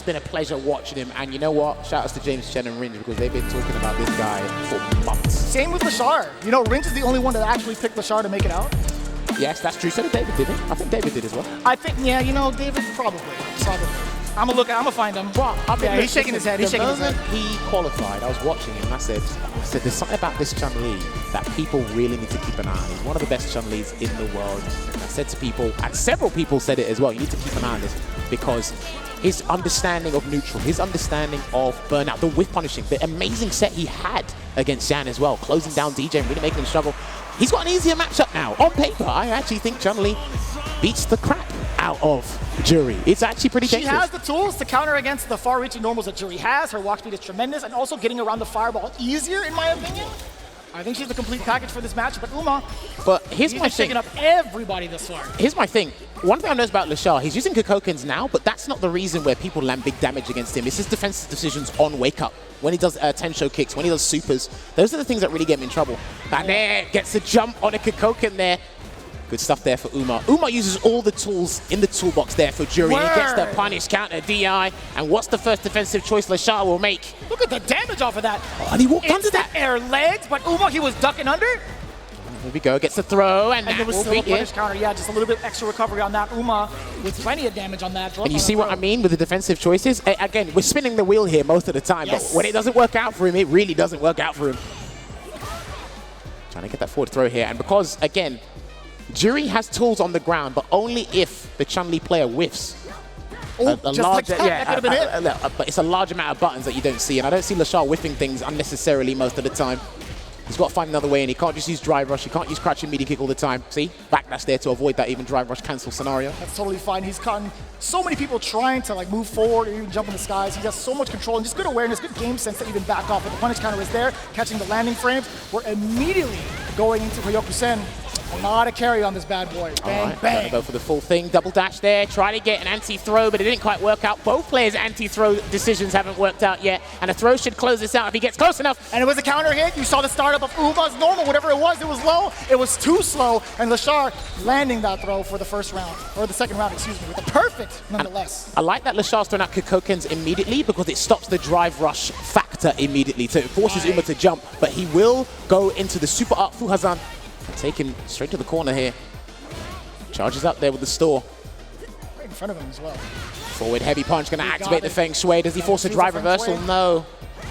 been a pleasure watching him. And you know what? Shout outs to James Chen and Ringe because they've been talking about this guy for months. Same with Leshar. You know, Ringe is the only one that actually picked Leshar to make it out. Yes, that's true. So did David, didn't he? I think David did as well. I think, yeah, you know, David, probably. I'm gonna look. I'm gonna find him. Well, I mean, yeah, he's shaking his head. He's shaking his head. He qualified. I was watching him and I said, there's something about this Chun-Li that people really need to keep an eye on. He's one of the best Chun-Lis in the world. And I said to people, and several people said it as well, you need to keep an eye on this because his understanding of neutral, his understanding of burnout, the whiff punishing, the amazing set he had against Jan as well, closing down DJ and really making him struggle. He's got an easier matchup now. On paper, I actually think Chun-Li beats the crap out of Juri. It's actually pretty dangerous. She has the tools to counter against the far-reaching normals that Juri has. Her walk speed is tremendous, and also getting around the fireball easier, in my opinion. I think she's the complete package for this match, but Uma, he's been shaking up everybody this far. Here's my thing. One thing I know about Leshar, he's using Kokokens now, but that's not the reason where people land big damage against him. It's his defensive decisions on wake up. When he does Tensho kicks, when he does supers, those are the things that really get him in trouble. And there, gets a jump on a Kokoken there. Good stuff there for Uma. Uma uses all the tools in the toolbox there for Juri. He gets the punish, counter, DI, and what's the first defensive choice Leshar will make? Look at the damage off of that. Oh, and he walked under that. Air legs, but Uma, he was ducking under. There we go, gets the throw, and that there was will still be a punish counter. Yeah, just a little bit extra recovery on that. Uma with plenty of damage on that. And you see what I mean with the defensive choices? Again, we're spinning the wheel here most of the time, but when it doesn't work out for him, it really doesn't work out for him. Trying to get that forward throw here, and because, again, Juri has tools on the ground, but only if the Chun-Li player whiffs. Oh, just large, like that could have been it. But it's a large amount of buttons that you don't see, and I don't see Leshar whiffing things unnecessarily most of the time. He's got to find another way, and he can't just use drive rush. He can't use crouching media kick all the time. See? Backdash there to avoid that even drive rush cancel scenario. That's totally fine. He's caught so many people trying to like move forward or even jump in the skies. He has so much control and just good awareness, good game sense to even back off. But the punish counter is there, catching the landing frames. We're immediately going into Ryoku-sen. A lot of carry on this bad boy. Bang, bang. Gonna go for the full thing. Double dash there. Try to get an anti-throw, but it didn't quite work out. Both players' anti-throw decisions haven't worked out yet. And a throw should close this out if he gets close enough. And it was a counter hit. You saw the startup of Uma's normal. Whatever it was low. It was too slow. And Leshar landing that throw for the first round. Or the second round, excuse me. With the perfect, nonetheless. And I like that Leshar's throwing out Kokokens immediately because it stops the drive rush factor immediately. So it forces Uma to jump. But he will go into the super art Fuhazan. Taken straight to the corner here. Charges up there with the store. Right in front of him as well. Forward heavy punch, going to activate the Feng Shui. Does he force a drive reversal? No.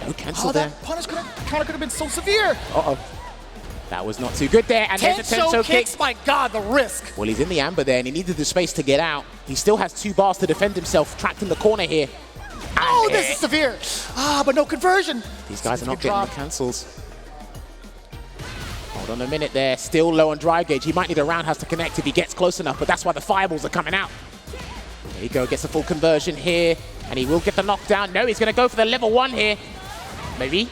No cancel there. That punish could have been so severe. Uh-oh. That was not too good there. And there's a Tensho kick. My God, the risk. Well, he's in the amber there, and he needed the space to get out. He still has 2 bars to defend himself, trapped in the corner here. Oh, this is severe. But no conversion. These guys are not getting the cancels. Hold on a minute there, still low on drive gauge. He might need a roundhouse to connect if he gets close enough, but that's why the fireballs are coming out. There you go, gets a full conversion here, and he will get the knockdown. No, he's gonna go for the level 1 here. Maybe.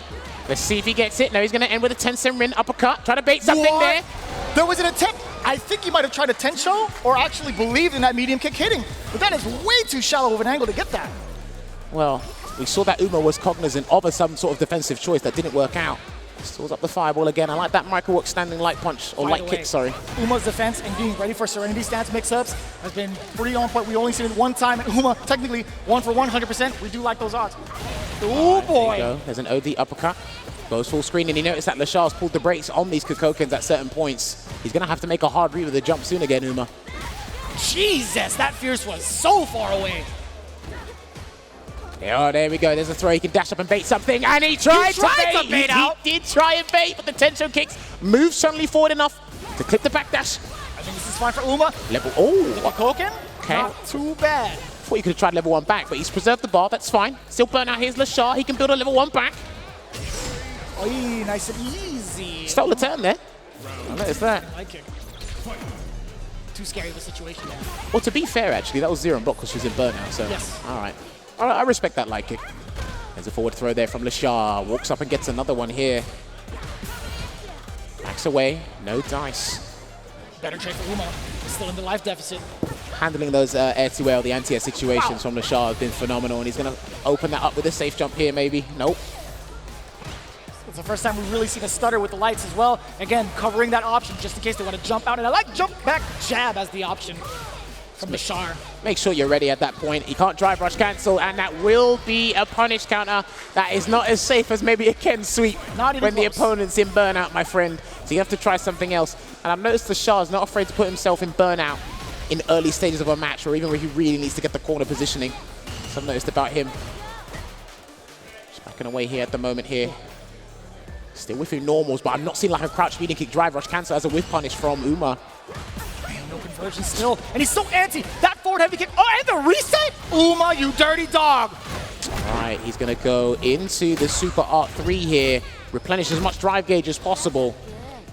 Let's see if he gets it. No, he's gonna end with a Tensen Rin uppercut. Try to bait something there. There was an attempt. I think he might have tried a Tensho or actually believed in that medium kick hitting, but that is way too shallow of an angle to get that. Well, we saw that Uma was cognizant of some sort of defensive choice that didn't work out. Stalls up the fireball again. I like that Michael Work standing light punch, or light kick, sorry. Uma's defense and being ready for Serenity stance mix-ups has been pretty on point. We only seen it one time, and Uma technically 1 for 100%. We do like those odds. Oh boy. There you go. There's an OD uppercut. Goes full screen, and he noticed that Leshar's pulled the brakes on these Kokokens at certain points. He's going to have to make a hard read with the jump soon again, Uma. Jesus, that Fierce was so far away. Oh, there we go. There's a throw. He can dash up and bait something. And he tried to bait out. He did try and bait, but the Tensho kicks moves Chun-Li forward enough to clip the backdash. I think this is fine for Uma. Level, oh. Kokoken? Okay. Not too bad. Thought you could have tried level 1 back, but he's preserved the bar. That's fine. Still burn out. Here's Leshar. He can build a level 1 back. Oh, nice and easy. Stole the turn there. I noticed that. I like it. Too scary of a situation there. Well, to be fair, actually, that was 0 and block because she was in burnout, so. Yes. All right. I respect that light kick. There's a forward throw there from Leshar. Walks up and gets another one here. Backs away. No dice. Better trade for Uma. Still in the life deficit. Handling those air-to-air or the anti-air situations from Leshar have been phenomenal, and he's going to open that up with a safe jump here, maybe. Nope. It's the first time we've really seen a stutter with the lights as well. Again, covering that option just in case they want to jump out. And I like jump back jab as the option. from Leshar. Make sure you're ready at that point. He can't drive rush cancel, and that will be a punish counter. That is not as safe as maybe a Ken sweep when the opponent's in burnout, my friend. So you have to try something else. And I've noticed Leshar is not afraid to put himself in burnout in early stages of a match, or even where he really needs to get the corner positioning. So I've noticed about him. Just backing away here at the moment here. Still whiffing normals, but I'm not seeing like a crouch medium kick drive rush cancel as a whiff punish from Uma. Man, no conversion still. And he's so anti. That forward heavy kick. Oh, and the reset? Uma, you dirty dog. All right, he's going to go into the Super Art 3 here. Replenish as much drive gauge as possible.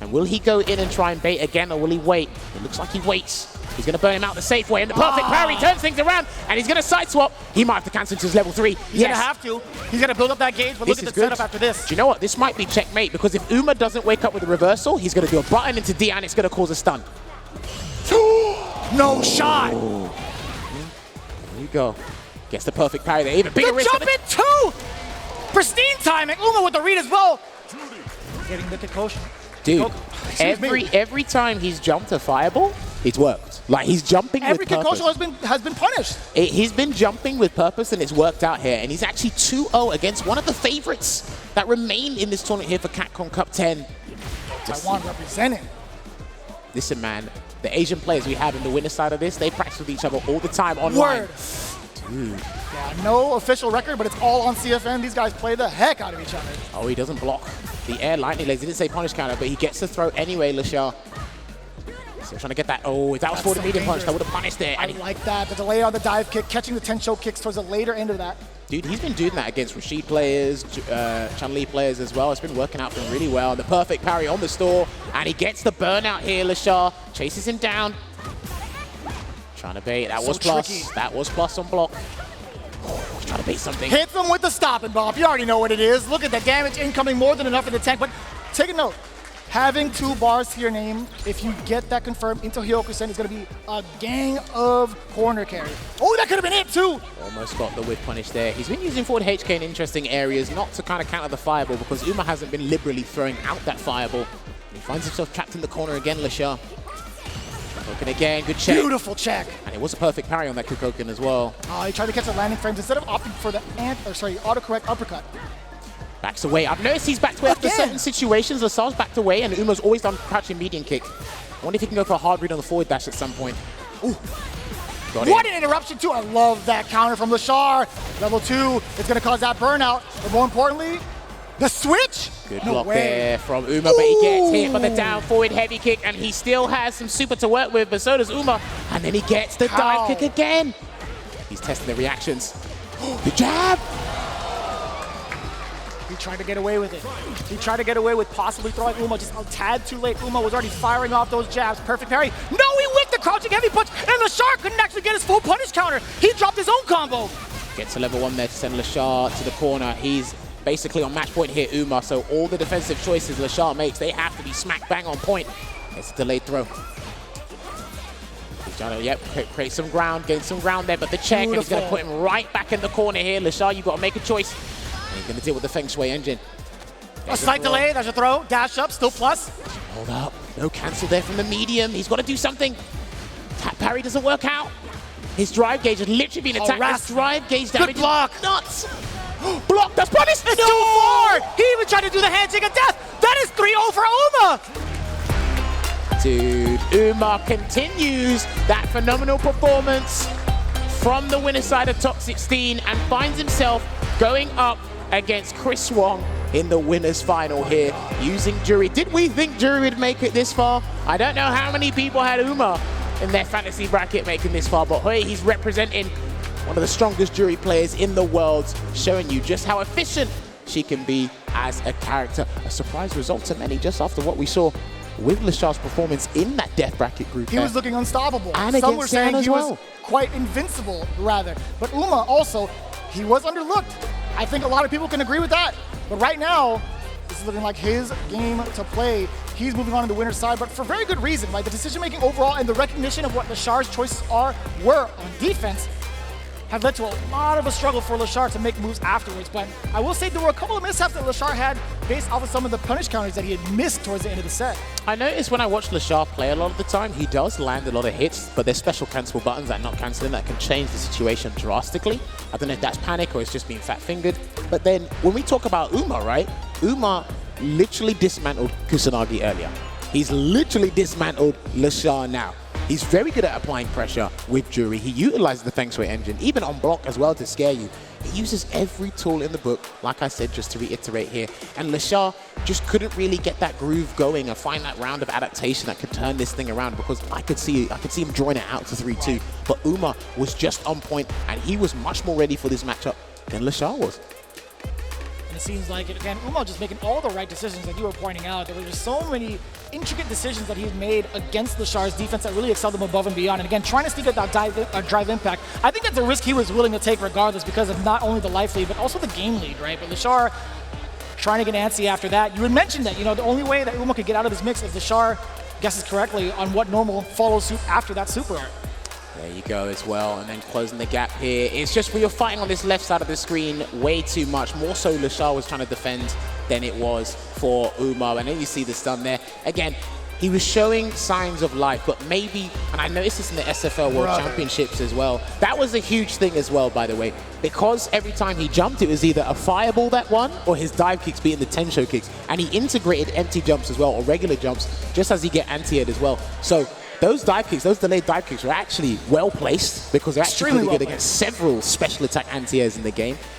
And will he go in and try and bait again, or will he wait? It looks like he waits. He's going to burn him out the safe way, and the perfect parry turns things around, and he's going to side swap. He might have to cancel to his level 3. He's going to have to. He's going to build up that gauge, but look at the setup after this. Do you know what? This might be checkmate, because if Uma doesn't wake up with a reversal, he's going to do a button into D, and it's going to cause a stun. No shot. Oh. There you go. Gets the perfect parry there. Even bigger risk. Jump in too. Pristine timing. Uma with the read as well. Getting the Kikoshi. Dude, every time he's jumped a fireball, it's worked. Like, he's jumping with purpose. Every Kikoshi has been punished. He's been jumping with purpose, and it's worked out here. And he's actually 2-0 against one of the favorites that remain in this tournament here for Capcom Cup 10. Taiwan representing. Listen, man, the Asian players we have in the winner side of this, they practice with each other all the time online. Word. Dude. Yeah, no official record, but it's all on CFN. These guys play the heck out of each other. Oh, he doesn't block the air lightning legs. He didn't say punish counter, but he gets the throw anyway, Leshar. Still trying to get that. Oh, if that was forward medium punch, that would have punished it. I like that. The delay on the dive kick, catching the Tencho kicks towards the later end of that. Dude, he's been doing that against Rashid players, Chun-Li players as well. It's been working out for him really well. The perfect parry on the store, and he gets the burnout here, Leshar. Chases him down. Trying to bait. That was plus. Tricky. That was plus on block. Oh, he's trying to bait something. Hits him with the stop and bop. You already know what it is. Look at the damage incoming, more than enough in the tank. But take a note. Having 2 bars to your name, if you get that confirmed into Hyoku-sen, it's going to be a gang of corner carry. Oh, that could have been it too! Almost got the whip punish there. He's been using forward HK in interesting areas, not to kind of counter the fireball, because Uma hasn't been liberally throwing out that fireball. He finds himself trapped in the corner again, Leshar. Kukoken again, good check. Beautiful check. And it was a perfect parry on that Kukoken as well. Oh, he tried to catch the landing frames instead of opting for the autocorrect uppercut. Backs away. I've noticed he's backed away after certain situations. Leshar's backed away, and Uma's always done crouching medium kick. I wonder if he can go for a hard read on the forward dash at some point. Ooh. What an interruption, too. I love that counter from Leshar. Level 2, it's going to cause that burnout. But more importantly, the switch. Good block there from Uma, but he gets hit by the down forward heavy kick, and he still has some super to work with, but so does Uma. And then he gets the dive kick again. He's testing the reactions. The jab. He tried to get away with it. He tried to get away with possibly throwing Uma just a tad too late. Uma was already firing off those jabs. Perfect parry. No, he whipped the crouching heavy punch, and Leshar couldn't actually get his full punish counter. He dropped his own combo. Gets to level 1 there to send Leshar to the corner. He's basically on match point here, Uma, so all the defensive choices Leshar makes, they have to be smack bang on point. It's a delayed throw. He's trying to, create some ground, gain some ground there, but the check, and he's going to put him right back in the corner here. Leshar, you've got to make a choice. And he's going to deal with the Feng Shui engine. There's a slight delay, there's a throw, dash up, still plus. Hold up, no cancel there from the medium. He's got to do something. Tap parry doesn't work out. His drive gauge has literally been attacked. His drive gauge damage. Good block. Nuts. Block, that's punished. It's too far. He even tried to do the handshake of death. That is 3-0 for Uma. Dude, Uma continues that phenomenal performance from the winner side of top 16 and finds himself going up against Chris Wong in the winners final here using Juri. Did we think Juri would make it this far? I don't know how many people had Uma in their fantasy bracket making this far, but hey, he's representing one of the strongest Juri players in the world, showing you just how efficient she can be as a character. A surprise result to many just after what we saw with Leshar's performance in that death bracket group. He was looking unstoppable. And some were saying he was quite invincible, rather. But Uma also, he was underlooked. I think a lot of people can agree with that. But right now, this is looking like his game to play. He's moving on to the winner's side, but for very good reason. Like the decision-making overall and the recognition of what Leshar's choices were on defense. have led to a lot of a struggle for Leshar to make moves afterwards. But I will say there were a couple of mishaps that Leshar had based off of some of the punish counters that he had missed towards the end of the set. I noticed when I watch Leshar play a lot of the time, he does land a lot of hits, but there's special cancelable buttons that are not canceling that can change the situation drastically. I don't know if that's panic or it's just being fat-fingered. But then when we talk about Uma, right? Uma literally dismantled Kusanagi earlier. He's literally dismantled Leshar now. He's very good at applying pressure with Juri. He utilizes the Feng Shui engine, even on block as well, to scare you. He uses every tool in the book, like I said, just to reiterate here. And Leshar just couldn't really get that groove going and find that round of adaptation that could turn this thing around, because I could see him drawing it out to 3-2. But Uma was just on point, and he was much more ready for this matchup than Leshar was. And it seems like, again, Uma just making all the right decisions that you were pointing out. There were just so many intricate decisions that he made against Leshar's defense that really excelled him above and beyond. And again, trying to sneak out that drive impact, I think that's a risk he was willing to take regardless because of not only the life lead, but also the game lead, right? But Leshar trying to get antsy after that. You had mentioned that, the only way that Uma could get out of his mix if Leshar guesses correctly on what normal follows suit after that super art. There you go as well, and then closing the gap here. It's just we were fighting on this left side of the screen way too much. More so Leshar was trying to defend than it was for Uma. And then you see the stun there. Again, he was showing signs of life, but maybe, and I noticed this in the SFL World Championships as well. That was a huge thing as well, by the way, because every time he jumped, it was either a fireball that won or his dive kicks beating the Tensho kicks. And he integrated empty jumps as well, or regular jumps, just as he get anti-aired as well. So those dive kicks, those delayed dive kicks were actually well placed because they're actually really good against several special attack anti-airs in the game.